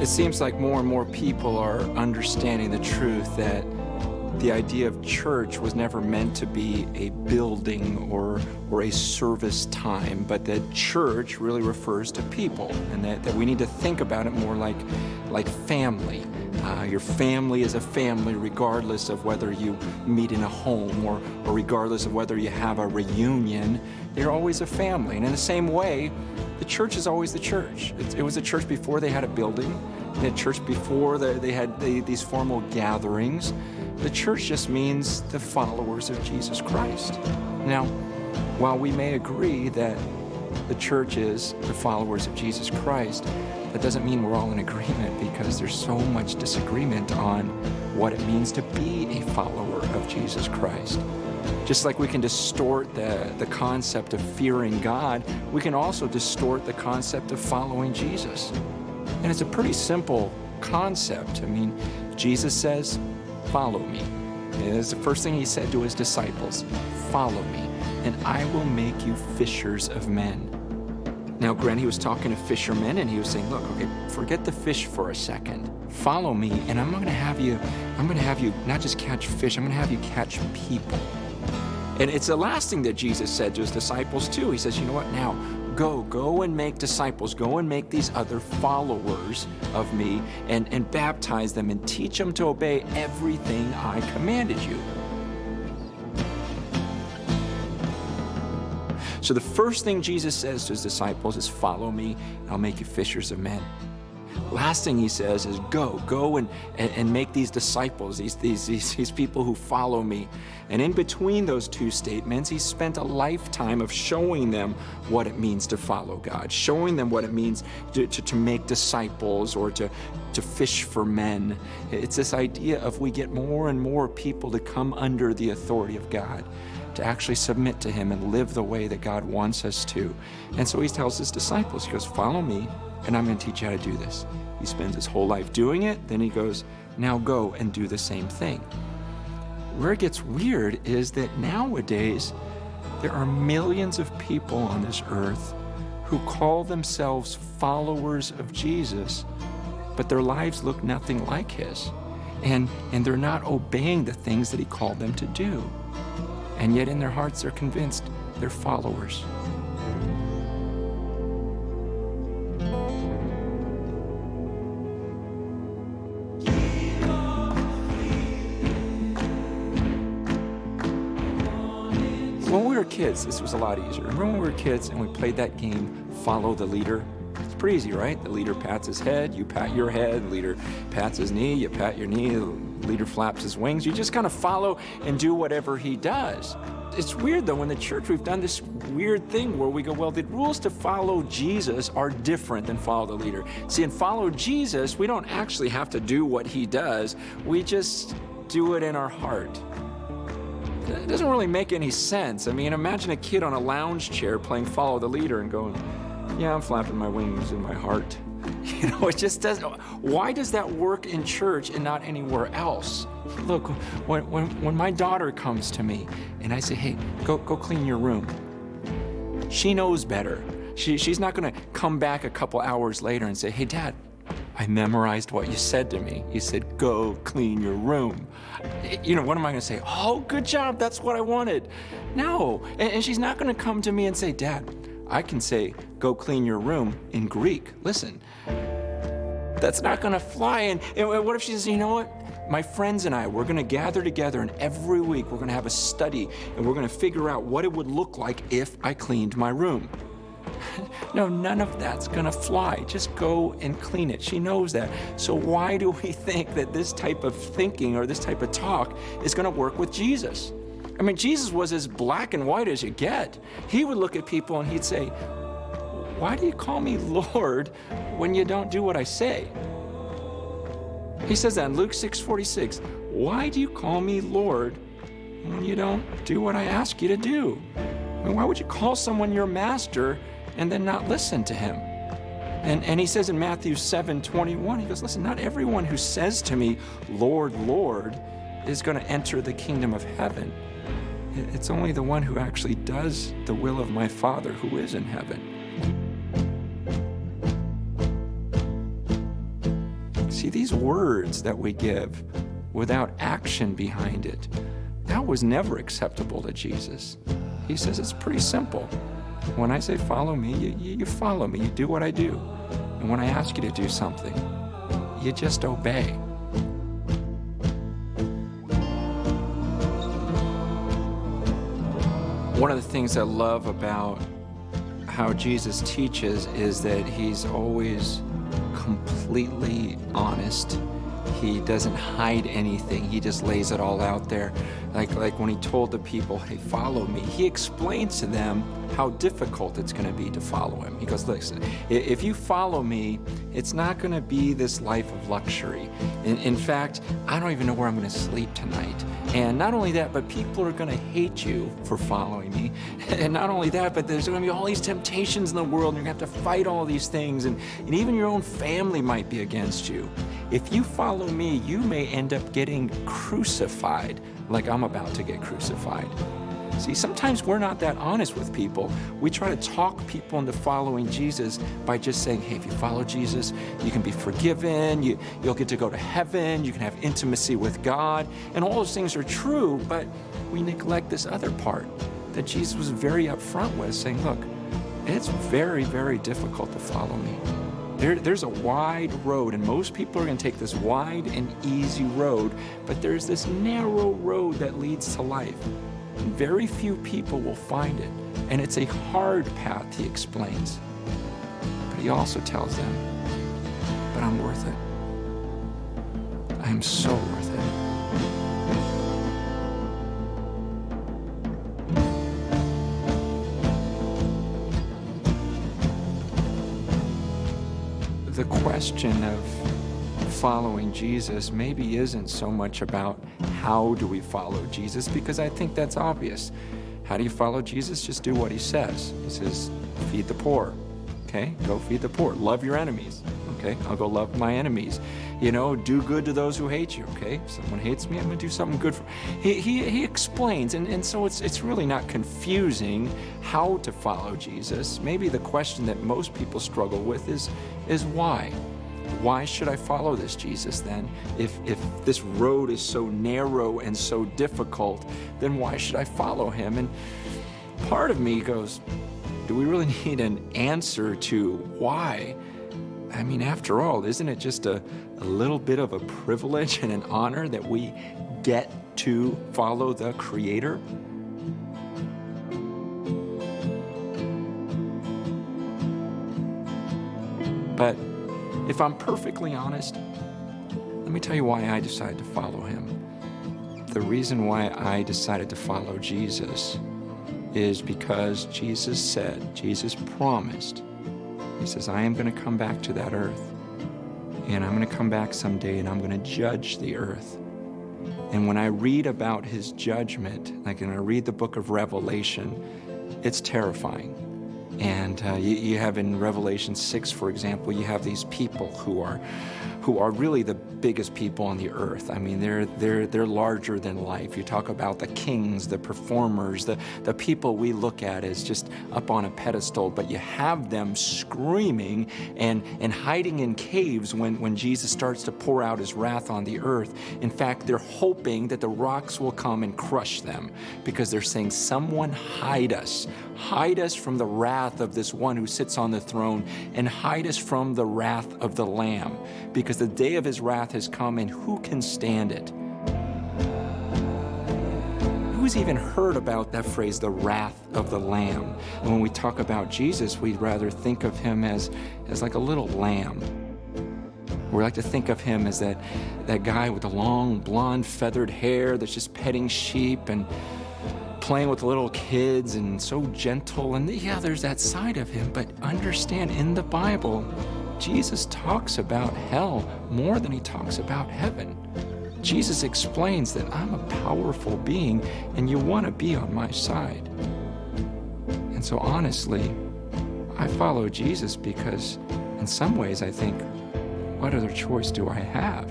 It seems like more and more people are understanding the truth that the idea of church was never meant to be a building or a service time, but that church really refers to people, and that we need to think about it more like family. Your family is a family regardless of whether you meet in a home or regardless of whether you have a reunion. They're always a family. And in the same way, the church is always the church. It was a church before they had a building, and a church before they had these formal gatherings. The church just means the followers of Jesus Christ. Now, while we may agree that the church is the followers of Jesus Christ, that doesn't mean we're all in agreement, because there's so much disagreement on what it means to be a follower of Jesus Christ. Just like we can distort the concept of fearing God, we can also distort the concept of following Jesus. And it's a pretty simple concept. I mean, Jesus says, "Follow me." It's the first thing he said to his disciples, "Follow me, and I will make you fishers of men." Now, granted, he was talking to fishermen, and he was saying, look, okay, forget the fish for a second. Follow me, and I'm going to have you not just catch fish, I'm going to have you catch people. And it's the last thing that Jesus said to his disciples too. He says, you know what, now go and make disciples, go and make these other followers of me, and baptize them and teach them to obey everything I commanded you. So the first thing Jesus says to his disciples is, follow me, and I'll make you fishers of men. Last thing he says is, go and make these disciples, these people who follow me. And in between those two statements, he spent a lifetime of showing them what it means to follow God, showing them what it means to make disciples or to fish for men. It's this idea of we get more and more people to come under the authority of God, to actually submit to him and live the way that God wants us to. And so he tells his disciples, he goes, follow me, and I'm going to teach you how to do this. He spends his whole life doing it. Then he goes, now go and do the same thing. Where it gets weird is that nowadays there are millions of people on this earth who call themselves followers of Jesus, but their lives look nothing like his. And they're not obeying the things that he called them to do. And yet in their hearts they're convinced they're followers. When we were kids, this was a lot easier. Remember when we were kids and we played that game, Follow the Leader? It's pretty easy, right? The leader pats his head, you pat your head. The leader pats his knee, you pat your knee. The leader flaps his wings. You just kind of follow and do whatever he does. It's weird, though, in the church we've done this weird thing where we go, well, the rules to follow Jesus are different than follow the leader. See, in follow Jesus, we don't actually have to do what he does. We just do it in our heart. It doesn't really make any sense. I mean, imagine a kid on a lounge chair playing follow the leader and going, yeah, I'm flapping my wings in my heart. You know, it just doesn't. Why does that work in church and not anywhere else? Look, when my daughter comes to me and I say, hey, go clean your room, she knows better. She's not going to come back a couple hours later and say, hey, Dad, I memorized what you said to me. You said, go clean your room. You know, what am I going to say? Oh, good job. That's what I wanted. No. And she's not going to come to me and say, Dad, I can say, go clean your room in Greek. Listen, that's not going to fly. And what if she says, you know what? My friends and I, we're going to gather together, and every week we're going to have a study, and we're going to figure out what it would look like if I cleaned my room. No, none of that's going to fly. Just go and clean it. She knows that. So why do we think that this type of thinking or this type of talk is going to work with Jesus? I mean, Jesus was as black and white as you get. He would look at people and he'd say, why do you call me Lord when you don't do what I say? He says that in Luke 6:46. Why do you call me Lord when you don't do what I ask you to do? I mean, why would you call someone your master and then not listen to him? And he says in Matthew 7:21, he goes, listen, not everyone who says to me, Lord, Lord, is going to enter the kingdom of heaven. It's only the one who actually does the will of my Father who is in heaven. See, these words that we give without action behind it, that was never acceptable to Jesus. He says it's pretty simple. When I say follow me, you follow me. You do what I do. And when I ask you to do something, you just obey. One of the things I love about how Jesus teaches is that he's always completely honest. He doesn't hide anything. He just lays it all out there. Like when he told the people, hey, follow me, he explains to them how difficult it's going to be to follow him. He goes, listen, if you follow me, it's not going to be this life of luxury. In fact, I don't even know where I'm going to sleep tonight. And not only that, but people are going to hate you for following me. And not only that, but there's going to be all these temptations in the world, and you're going to have to fight all these things, and even your own family might be against you. If you follow me, you may end up getting crucified like I'm about to get crucified. See, sometimes we're not that honest with people. We try to talk people into following Jesus by just saying, hey, if you follow Jesus, you can be forgiven, you'll get to go to heaven, you can have intimacy with God, and all those things are true, but we neglect this other part that Jesus was very upfront with, saying, look, it's very, very difficult to follow me. There's a wide road, and most people are going to take this wide and easy road, but there's this narrow road that leads to life. And very few people will find it, and it's a hard path, he explains. But he also tells them, but I'm worth it. I am so worth it. The question of following Jesus maybe isn't so much about how do we follow Jesus, because I think that's obvious. How do you follow Jesus? Just do what he says. He says, feed the poor. Okay, go feed the poor. Love your enemies. Okay, I'll go love my enemies. You know, do good to those who hate you. Okay, if someone hates me, I'm going to do something good for he explains, and so it's really not confusing how to follow Jesus. Maybe the question that most people struggle with is why? Why should I follow this Jesus then? If this road is so narrow and so difficult, then why should I follow him? And part of me goes, do we really need an answer to why? I mean, after all, isn't it just a little bit of a privilege and an honor that we get to follow the Creator? But if I'm perfectly honest, let me tell you why I decided to follow him. The reason why I decided to follow Jesus is because Jesus promised, he says, I am going to come back to that earth, and I'm going to come back someday, and I'm going to judge the earth. And when I read about his judgment, like when I read the book of Revelation, it's terrifying. And you have in Revelation 6, for example, you have these people who are really the biggest people on the earth. I mean, they're larger than life. You talk about the kings, the performers, the people we look at as just up on a pedestal, but you have them screaming and hiding in caves when Jesus starts to pour out his wrath on the earth. In fact, they're hoping that the rocks will come and crush them, because they're saying, someone hide us from the wrath of this one who sits on the throne, and hide us from the wrath of the Lamb, because the day of his wrath has come, and who can stand it? Who's even heard about that phrase, the wrath of the Lamb? And when we talk about Jesus, we'd rather think of him as like a little lamb. We like to think of him as that guy with the long blonde feathered hair that's just petting sheep and playing with the little kids, and so gentle. And yeah, there's that side of him, but understand, in the Bible, Jesus talks about hell more than he talks about heaven. Jesus explains that I'm a powerful being, and you want to be on my side. And so honestly, I follow Jesus because in some ways I think, what other choice do I have?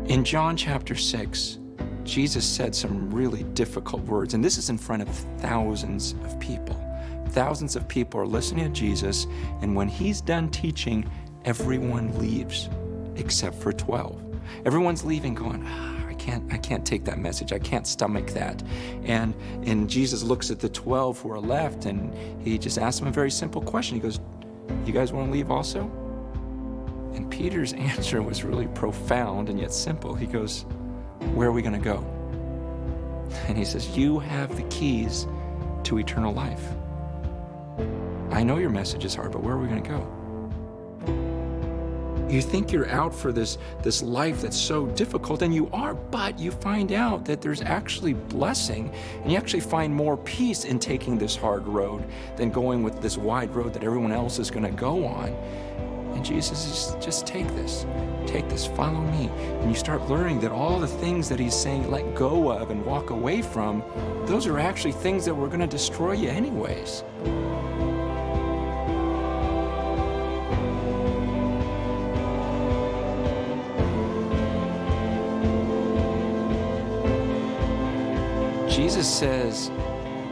In John chapter 6, Jesus said some really difficult words, and this is in front of thousands of people. Thousands of people are listening to Jesus, and when he's done teaching, everyone leaves except for 12. Everyone's leaving going, I can't take that message. I can't stomach that. And Jesus looks at the 12 who are left, and he just asks them a very simple question. He goes, you guys want to leave also? And Peter's answer was really profound and yet simple. He goes, where are we going to go? And he says, you have the keys to eternal life. I know your message is hard, but where are we going to go? You think you're out for this life that's so difficult, and you are, but you find out that there's actually blessing, and you actually find more peace in taking this hard road than going with this wide road that everyone else is going to go on. And Jesus is just take this, follow me. And you start learning that all the things that he's saying let go of and walk away from, those are actually things that were going to destroy you anyways. Jesus says,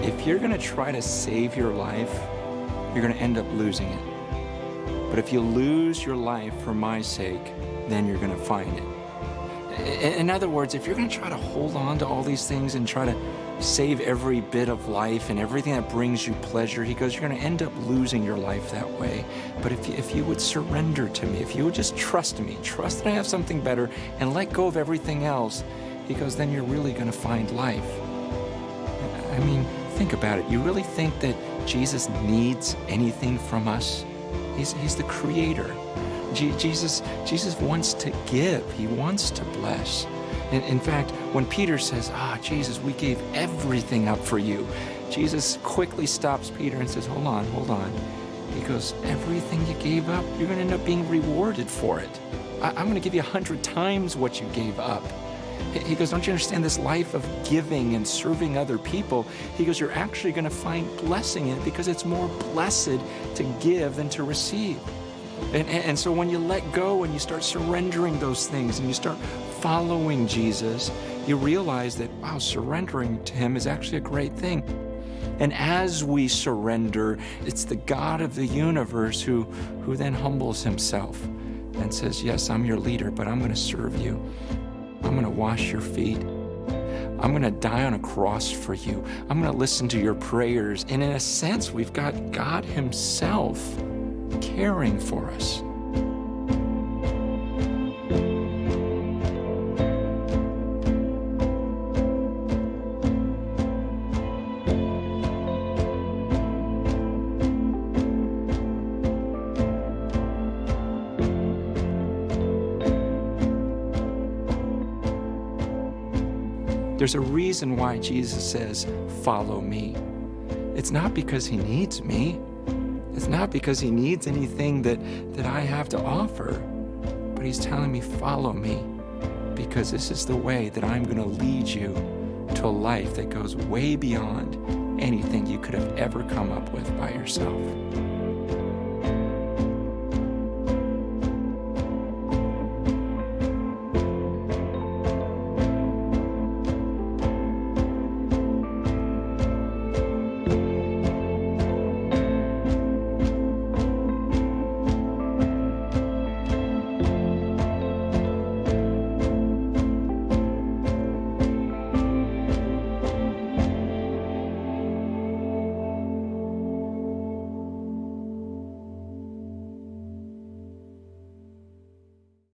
if you're going to try to save your life, you're going to end up losing it. But if you lose your life for my sake, then you're going to find it. In other words, if you're going to try to hold on to all these things and try to save every bit of life and everything that brings you pleasure, he goes, you're going to end up losing your life that way. But if you would surrender to me, if you would just trust me, trust that I have something better, and let go of everything else, he goes, then you're really going to find life. I mean, think about it. You really think that Jesus needs anything from us? He's the creator. Jesus wants to give. He wants to bless. In fact, when Peter says, Jesus, we gave everything up for you, Jesus quickly stops Peter and says, hold on. He goes, everything you gave up, you're going to end up being rewarded for it. I'm going to give you 100 times what you gave up. He goes, don't you understand this life of giving and serving other people? He goes, you're actually going to find blessing in it because it's more blessed to give than to receive. And so when you let go and you start surrendering those things and you start following Jesus, you realize that, wow, surrendering to him is actually a great thing. And as we surrender, it's the God of the universe who then humbles himself and says, yes, I'm your leader, but I'm going to serve you. I'm going to wash your feet. I'm going to die on a cross for you. I'm going to listen to your prayers. And in a sense, we've got God himself caring for us. There's a reason why Jesus says, follow me. It's not because he needs me. It's not because he needs anything that I have to offer. But he's telling me, follow me, because this is the way that I'm going to lead you to a life that goes way beyond anything you could have ever come up with by yourself.